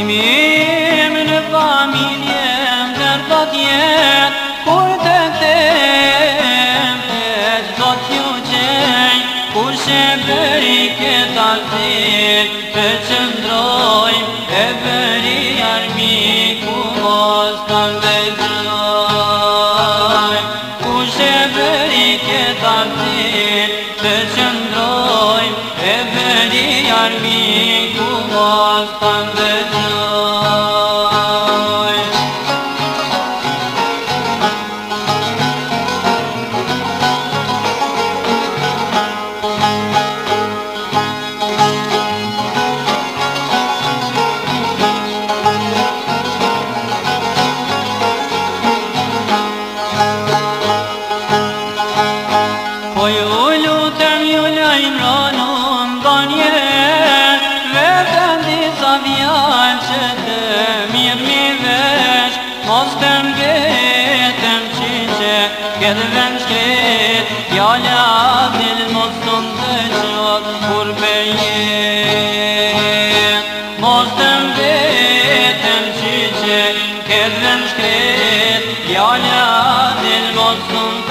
Shpëtimim në familjem Dër do t'jet Kur të them Veç do t'ju gjej Kur shë bëri këtë altir Për qëndrojmë E bëri armiku Mos të ndëgjoj Kur shë bëri këtë altir Për qëndrojmë E bëri armiku Mos të ndëgjoj Po ju lutem ju lajmëronum donje Vetëm disa vjallë që të mirë mi vesh Mos të mbetem qyqe këtë vend shkret Fjalla dil mos të më të qot kur përjet Mos të mbetem qyqe këtë vend shkret Fjalla dil mos të më